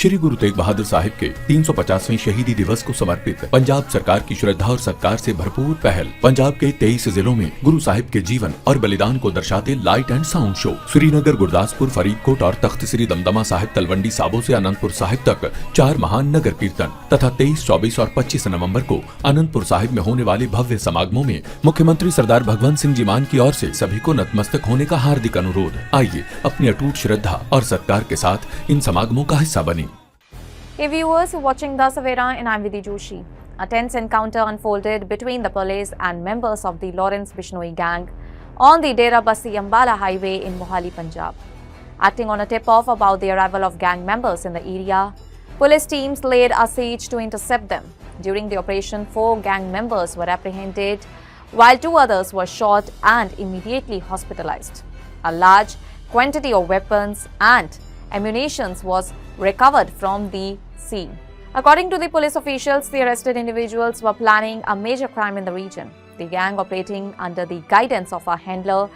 श्री गुरु तेग बहादुर साहिब के 350वें शहीदी दिवस को समर्पित पंजाब सरकार की श्रद्धा और सत्कार से भरपूर पहल पंजाब के 23 जिलों में गुरु साहिब के जीवन और बलिदान को दर्शाते light and sound show Srinagar, Gurdaspur, Faridkot और तख्त श्री दमदमा साहिब, तलवंडी साबो से अनंतपुर साहिब तक 4 महान नगर कीर्तन तथा 23, 24 और 25 नवंबर को अनंतपुर साहिब में होने वाले भव्य समागमों में मुख्यमंत्री सरदार भगवंत सिंह जी मान की ओर से सभी को नतमस्तक होने का हार्दिक अनुरोध। आइए अपनी अटूट श्रद्धा और सत्कार के साथ इन समागमों का हिस्सा बने। Hey viewers, watching The Savera and I'm Vidhi Joshi. A tense encounter unfolded between the police and members of the Lawrence Bishnoi gang on the Dera Bassi Ambala highway in Mohali, Punjab. Acting on a tip-off about the arrival of gang members in the area, police teams laid a siege to intercept them. During the operation, 4 gang members were apprehended, while 2 others were shot and immediately hospitalized. A large quantity of weapons and ammunition was recovered from the scene. According to the police officials, the arrested individuals were planning a major crime in the region. The gang, operating under the guidance of a handler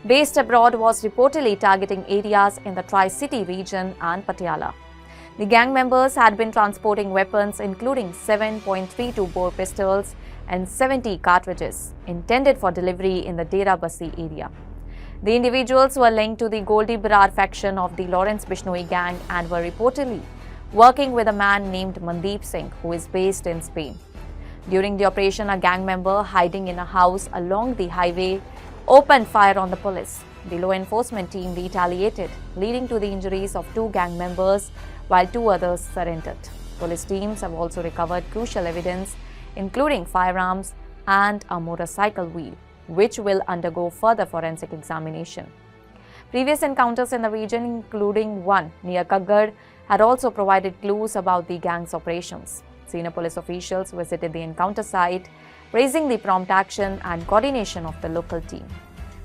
based abroad, was reportedly targeting areas in the Tri-City region and Patiala. The gang members had been transporting weapons including 7.32 bore pistols and 70 cartridges intended for delivery in the Dera Bassi area. The individuals were linked to the Goldi Barar faction of the Lawrence Bishnoi gang and were reportedly working with a man named Mandeep Singh, who is based in Spain. During the operation, a gang member hiding in a house along the highway opened fire on the police. The law enforcement team retaliated, leading to the injuries of 2 gang members, while 2 others surrendered. Police teams have also recovered crucial evidence, including firearms and a motorcycle wheel, which will undergo further forensic examination. Previous encounters in the region, including one near Kaggar, had also provided clues about the gang's operations. Senior police officials visited the encounter site, praising the prompt action and coordination of the local team.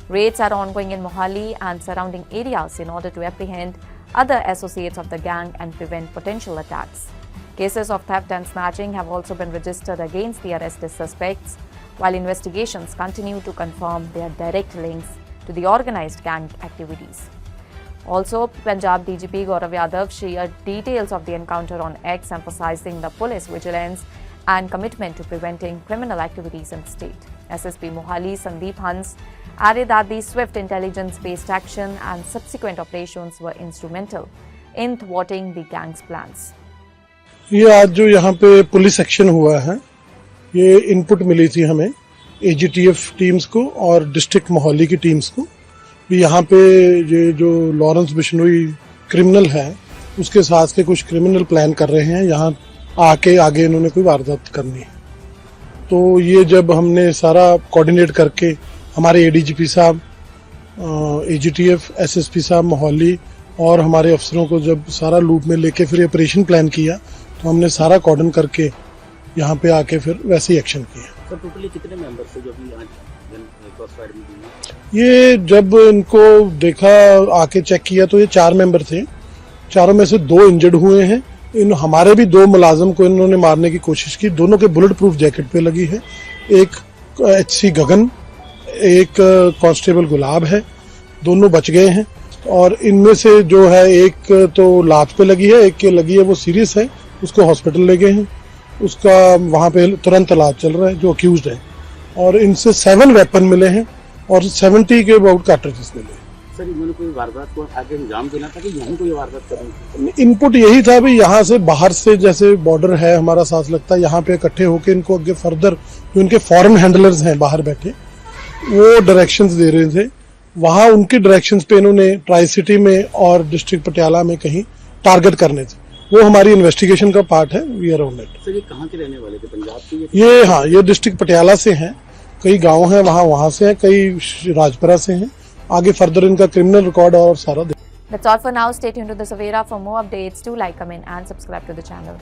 Raids are ongoing in Mohali and surrounding areas in order to apprehend other associates of the gang and prevent potential attacks. Cases of theft and snatching have also been registered against the arrested suspects, while investigations continue to confirm their direct links to the organized gang activities. Also, Punjab DGP Gaurav Yadav shared details of the encounter on X, emphasizing the police vigilance and commitment to preventing criminal activities in the state. SSP Mohali Sandeep Hans added that the swift intelligence-based action and subsequent operations were instrumental in thwarting the gang's plans. ये आज जो यहाँ पे police action हुआ है, ये input मिली थी हमें एजीटीएफ टीम्स को और डिस्ट्रिक्ट मोहाली की टीम्स को भी। यहाँ पे ये जो लॉरेंस बिश्नोई क्रिमिनल है, उसके साथ के कुछ क्रिमिनल प्लान कर रहे हैं यहाँ आके आगे इन्होंने कोई वारदात करनी है। तो ये जब हमने सारा कोऑर्डिनेट करके हमारे एडीजीपी साहब, एजीटीएफ, एसएसपी साहब मोहाली और हमारे अफसरों को जब सारा लूप में लेके फिर ऑपरेशन प्लान किया, तो हमने सारा कोऑर्डिनेट करके यहाँ पे आके फिर वैसे ही एक्शन किया। सर, टोटली कितने मेंबर्स थे जो अभी आज क्रॉस फायर में दिए? ये जब इनको देखा, आके चेक किया, तो ये 4 मेंबर थे। 4 में से 2 इंजर्ड हुए हैं। इन हमारे भी 2 मुलाजिम को इन्होंने मारने की कोशिश की। दोनों के बुलेट प्रूफ जैकेट पे लगी है। एक एचसी गगन, एक कांस्टेबल गुलाब है। दोनों बच गए हैं और इनमें से जो है एक तो लात पे लगी है, एक के लगी है वो सीरियस है, उसको हॉस्पिटल ले गए हैं। उसका वहाँ पे तुरंत इलाज चल रहा है, जो अक्यूज्ड है। और इनसे 7 वेपन मिले हैं और 70 के अबाउट कार्ट्रिजेस मिले। सर, इन्होंने कोई वारदात को आगे अंजाम देना था कि यहीं कोई वारदात करेंगे? इनपुट यही था भी यहाँ से बाहर से, जैसे बॉर्डर है हमारा साथ लगता है, यहाँ पे इकट्ठे होकर इनको आगे फर्दर जो इनके फॉरेन हैंडलर्स हैं बाहर बैठे, वो डायरेक्शंस दे रहे थे। वहाँ उनके डायरेक्शंस पे इन्होंने ट्राई सिटी में और डिस्ट्रिक्ट पटियाला में कहीं टारगेट करने थे। वो हमारी इन्वेस्टिगेशन का पार्ट है। We are on it. Sir, ये कहाँ के रहने वाले थे? पंजाब के? ये हाँ, ये डिस्ट्रिक्ट पटियाला से हैं। कई गांव हैं वहाँ से हैं, कई राजपुरा से हैं। आगे फर्दर इनका क्रिमिनल रिकॉर्ड और सारा। That's all for now. Stay tuned to The Savera for more updates. Do like, comment and subscribe to the channel.